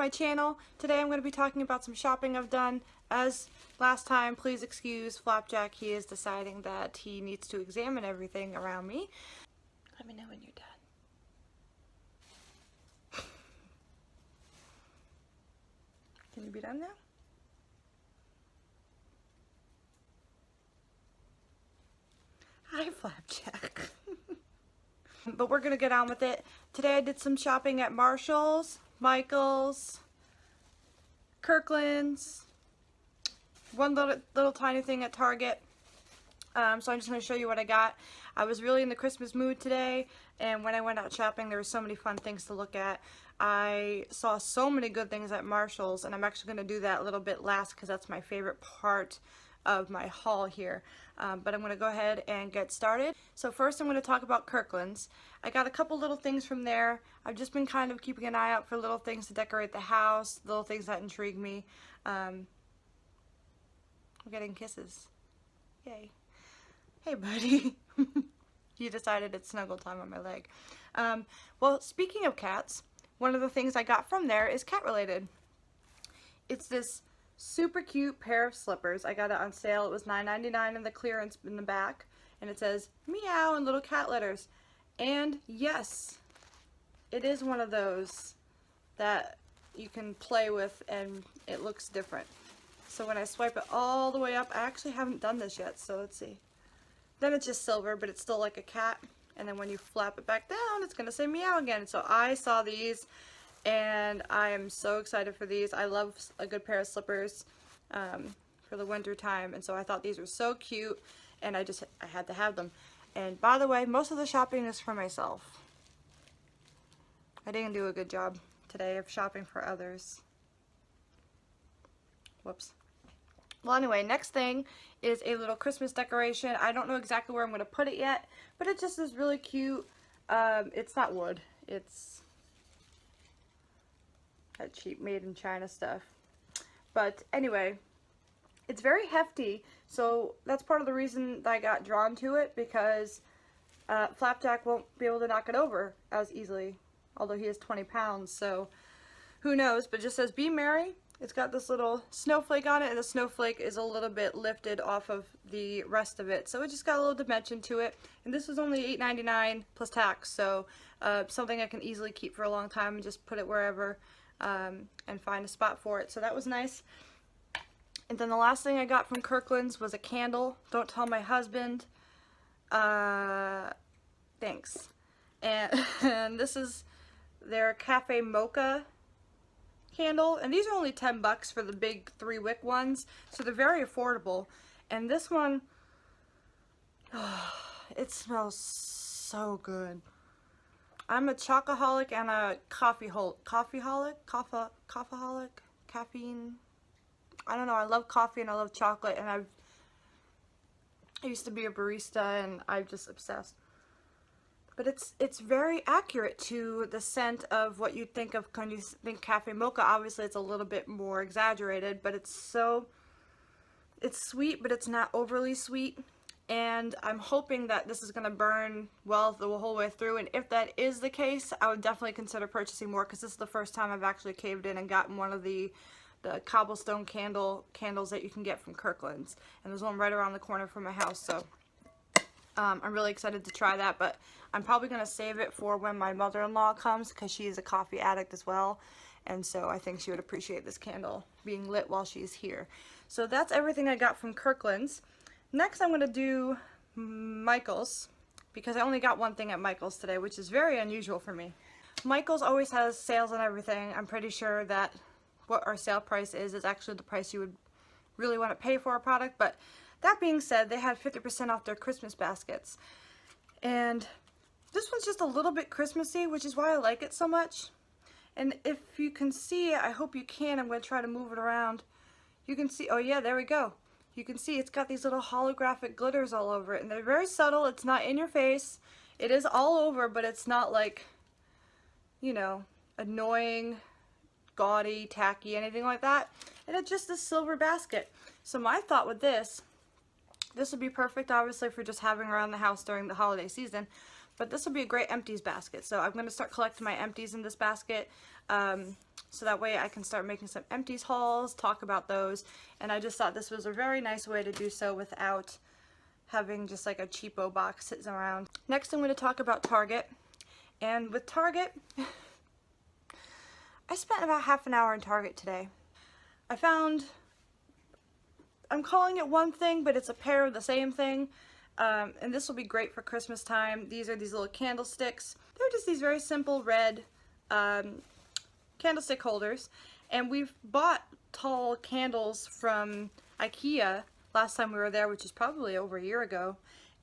my channel. Today I'm going to be talking about some shopping I've done. As last time, please excuse Flapjack. He is deciding that he needs to examine everything around me. Let me know when you're done. Can you be done now? Hi, Flapjack. But we're gonna get on with it. Today I did some shopping at Marshall's, Michael's, Kirkland's, one little tiny thing at Target. So I'm just going to show you what I got. I was really in the Christmas mood today, and when I went out shopping there were so many fun things to look at. I saw so many good things at Marshall's, and I'm actually going to do that a little bit last because that's my favorite part of my haul here. But I'm going to go ahead and get started. So first I'm going to talk about Kirkland's. I got a couple little things from there. I've just been kind of keeping an eye out for little things to decorate the house, little things that intrigue me. I'm getting kisses. Yay. Hey buddy. You decided it's snuggle time on my leg. Well, speaking of cats, one of the things I got from there is cat related. It's this super cute pair of slippers. I got it on sale. It was $9.99 in the clearance in the back, and it says meow in little cat letters. And yes, it is one of those that you can play with and it looks different. So when I swipe it all the way up, I actually haven't done this yet, so let's see. Then it's just silver, but it's still like a cat. And then when you flap it back down, it's gonna say meow again. So I saw these and I am so excited for these. I love a good pair of slippers for the winter time, and so I thought these were so cute, and I had to have them. And by the way, most of the shopping is for myself. I didn't do a good job today of shopping for others. Whoops. Well, anyway, next thing is a little Christmas decoration. I don't know exactly where I'm going to put it yet, but it just is really cute. It's not wood. It's that cheap made in China stuff. But anyway, it's very hefty, so that's part of the reason that I got drawn to it, because Flapjack won't be able to knock it over as easily, although he is 20 pounds, so who knows. But it just says be merry. It's got this little snowflake on it, and the snowflake is a little bit lifted off of the rest of it, so it just got a little dimension to it. And this was only $8.99 plus tax, so something I can easily keep for a long time and just put it wherever and find a spot for it. So that was nice. And then the last thing I got from Kirkland's was a candle. Don't tell my husband. Thanks. And this is their Cafe Mocha candle, and these are only 10 bucks for the big 3-wick ones, so they're very affordable. And this one, oh, it smells so good. I'm a chocoholic and a caffeine. I don't know, I love coffee and I love chocolate, and I used to be a barista and I'm just obsessed. But it's very accurate to the scent of what you'd think of when you think cafe mocha. Obviously it's a little bit more exaggerated, but it's sweet, but it's not overly sweet. And I'm hoping that this is going to burn well the whole way through, and if that is the case, I would definitely consider purchasing more, because this is the first time I've actually caved in and gotten one of the cobblestone candles that you can get from Kirkland's. And there's one right around the corner from my house, so I'm really excited to try that. But I'm probably going to save it for when my mother-in-law comes, because she is a coffee addict as well, and so I think she would appreciate this candle being lit while she's here. So that's everything I got from Kirkland's. Next I'm going to do Michael's, because I only got one thing at Michael's today, which is very unusual for me. Michael's always has sales on everything. I'm pretty sure that what our sale price is actually the price you would really want to pay for a product. But that being said, they had 50% off their Christmas baskets. And this one's just a little bit Christmassy, which is why I like it so much. And if you can see it, I hope you can. I'm going to try to move it around. You can see, oh yeah, there we go. You can see it's got these little holographic glitters all over it, and they're very subtle. It's not in your face. It is all over, but it's not like, you know, annoying, gaudy, tacky, anything like that. And it's just a silver basket. So my thought with this would be perfect obviously for just having around the house during the holiday season, but this will be a great empties basket. So I'm going to start collecting my empties in this basket, so that way I can start making some empties hauls, talk about those, and I just thought this was a very nice way to do so without having just like a cheapo box sitting around. Next I'm going to talk about Target, and with Target, I spent about half an hour in Target today. I found, I'm calling it one thing, but it's a pair of the same thing. And this will be great for Christmas time. These are these little candlesticks. They're just these very simple red candlestick holders. And we've bought tall candles from IKEA last time we were there, which is probably over a year ago.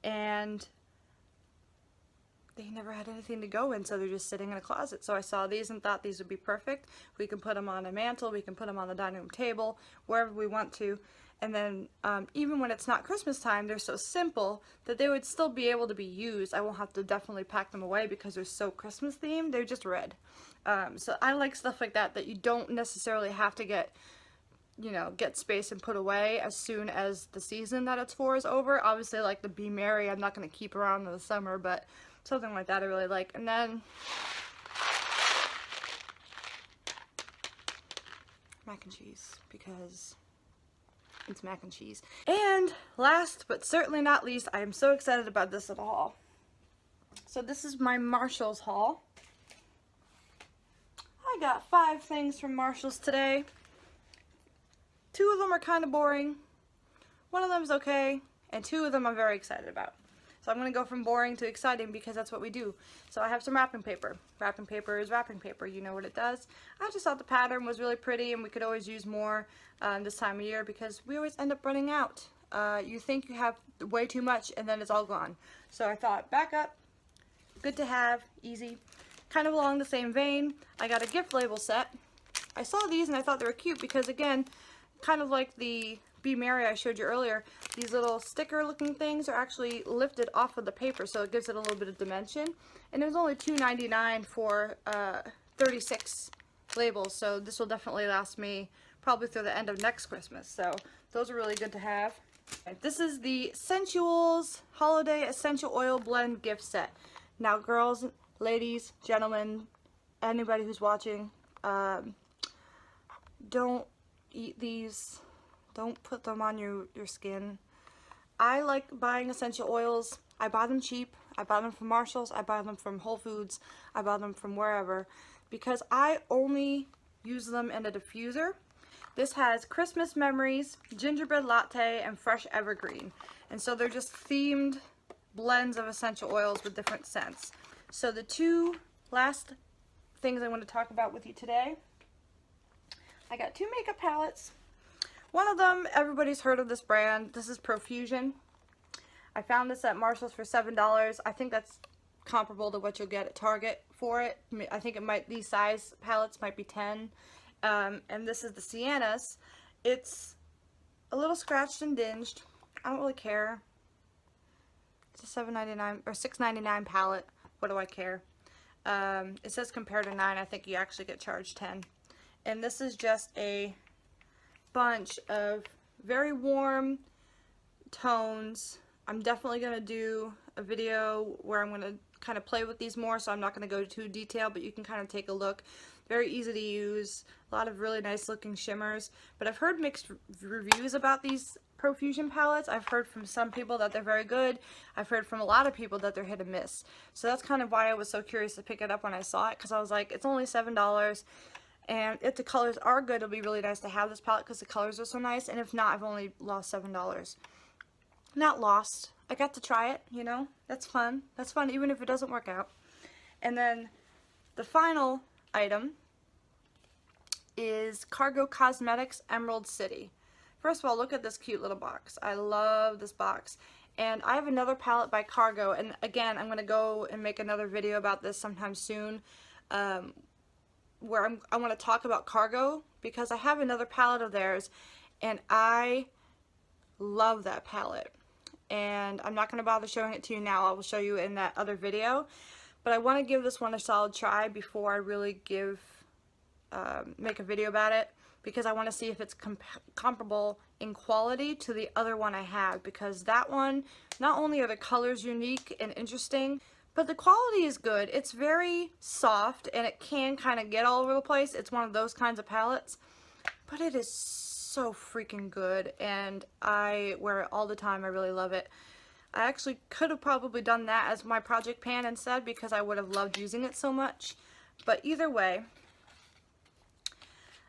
And they never had anything to go in, so they're just sitting in a closet. So I saw these and thought these would be perfect. We can put them on a mantle, we can put them on the dining room table, wherever we want to. And then even when it's not Christmas time, they're so simple that they would still be able to be used. I won't have to definitely pack them away because they're so Christmas themed. They're just red. So I like stuff like that you don't necessarily have to get, you know, get space and put away as soon as the season that it's for is over. Obviously, like the Be Merry, I'm not going to keep around in the summer, but something like that I really like. And then mac and cheese, because it's mac and cheese. And last but certainly not least, I am so excited about this little haul. So this is my Marshalls haul. I got 5 things from Marshalls today. 2 of them are kind of boring. 1 of them is okay, and 2 of them I'm very excited about. So I'm going to go from boring to exciting because that's what we do. So I have some wrapping paper. Wrapping paper is wrapping paper. You know what it does. I just thought the pattern was really pretty and we could always use more this time of year because we always end up running out. You think you have way too much and then it's all gone. So I thought, back up, good to have, easy. Kind of along the same vein, I got a gift label set. I saw these and I thought they were cute because, again, kind of like the Be Merry I showed you earlier, these little sticker looking things are actually lifted off of the paper, so it gives it a little bit of dimension. And it was only $2.99 for 36 labels, so this will definitely last me probably through the end of next Christmas. So those are really good to have. This is the Sensuals Holiday Essential Oil Blend gift set. Now girls, ladies, gentlemen, anybody who's watching, don't eat these. Don't put them on your skin. I like buying essential oils. I buy them cheap. I buy them from Marshalls. I buy them from Whole Foods. I buy them from wherever because I only use them in a diffuser. This has Christmas Memories, Gingerbread Latte, and Fresh Evergreen. And so they're just themed blends of essential oils with different scents. So the 2 last things I want to talk about with you today, I got 2 makeup palettes. One of them, everybody's heard of this brand. This is Profusion. I found this at Marshalls for $7. I think that's comparable to what you'll get at Target for it. I think it might, these size palettes might be 10. And this is the Siennas. It's a little scratched and dinged. I don't really care. It's a $7.99 or $6.99 palette. What do I care? It says compared to 9. I think you actually get charged 10. And this is just a bunch of very warm tones. I'm definitely going to do a video where I'm going to kind of play with these more, so I'm not going to go too detailed, but you can kind of take a look. Very easy to use, a lot of really nice looking shimmers, but I've heard mixed reviews about these Profusion palettes. I've heard from some people that they're very good. I've heard from a lot of people that they're hit and miss. So that's kind of why I was so curious to pick it up when I saw it, because I was like, it's only $7. And if the colors are good, it'll be really nice to have this palette because the colors are so nice. And if not, I've only lost $7. Not lost. I got to try it, you know. That's fun. That's fun even if it doesn't work out. And then the final item is Cargo Cosmetics Emerald City. First of all, look at this cute little box. I love this box. And I have another palette by Cargo. And again, I'm going to go and make another video about this sometime soon. Where I want to talk about Cargo because I have another palette of theirs and I love that palette. And I'm not going to bother showing it to you now. I will show you in that other video. But I want to give this one a solid try before I really make a video about it because I want to see if it's comparable in quality to the other one I have, because that one, not only are the colors unique and interesting, But the quality is good. It's very soft and it can kind of get all over the place. It's one of those kinds of palettes. But it is so freaking good and I wear it all the time. I really love it. I actually could have probably done that as my project pan instead because I would have loved using it so much. But either way,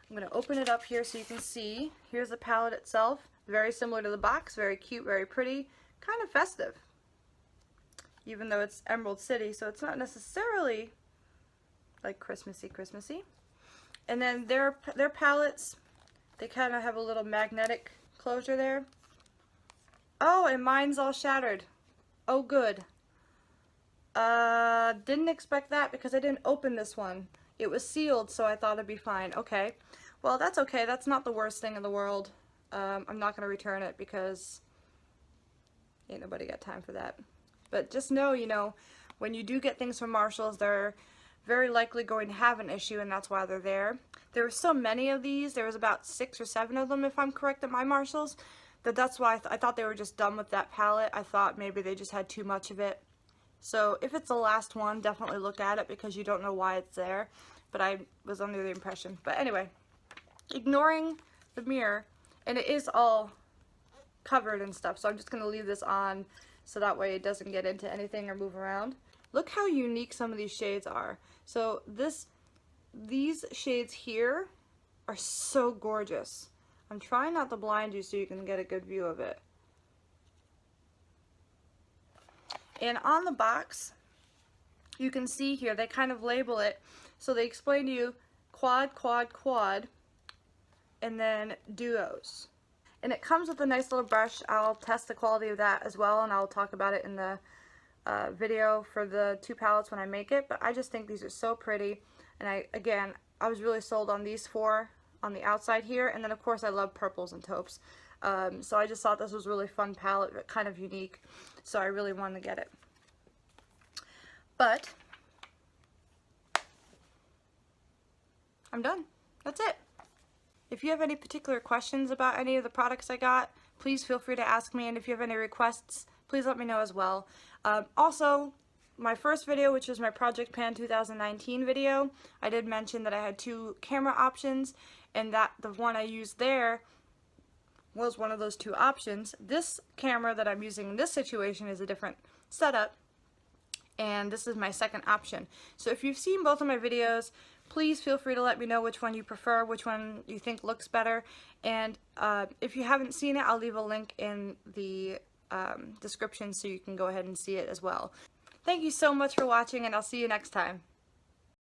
I'm going to open it up here so you can see. Here's the palette itself. Very similar to the box. Very cute, very pretty. Kind of festive. Even though it's Emerald City, so it's not necessarily like Christmassy. And then their palettes, they kind of have a little magnetic closure there. Oh, and mine's all shattered. Oh, good. Didn't expect that because I didn't open this one. It was sealed, so I thought it'd be fine. Okay. Well, that's okay. That's not the worst thing in the world. I'm not going to return it because ain't nobody got time for that. But just know, you know, when you do get things from Marshalls, they're very likely going to have an issue, and that's why they're there. There were so many of these. There was about 6 or 7 of them, if I'm correct, at my Marshalls. That's why I thought they were just done with that palette. I thought maybe they just had too much of it. So if it's the last one, definitely look at it because you don't know why it's there. But I was under the impression. But anyway, ignoring the mirror, and it is all covered and stuff, so I'm just going to leave this on so that way it doesn't get into anything or move around. Look how unique some of these shades are. So these shades here are so gorgeous. I'm trying not to blind you so you can get a good view of it. And on the box, you can see here, they kind of label it. So they explain to you quad, quad, quad, and then duos. And it comes with a nice little brush. I'll test the quality of that as well, and I'll talk about it in the video for the 2 palettes when I make it. But I just think these are so pretty. And I was really sold on these 4 on the outside here. And then, of course, I love purples and taupes. So I just thought this was a really fun palette, but kind of unique. So I really wanted to get it. But I'm done. That's it. If you have any particular questions about any of the products I got, please feel free to ask me, and if you have any requests, please let me know as well. Also, my first video, which was my Project Pan 2019 video, I did mention that I had 2 camera options, and that the one I used there was one of those 2 options. This camera that I'm using in this situation is a different setup, and this is my second option. So if you've seen both of my videos, please feel free to let me know which one you prefer, which one you think looks better. And if you haven't seen it, I'll leave a link in the description so you can go ahead and see it as well. Thank you so much for watching, and I'll see you next time.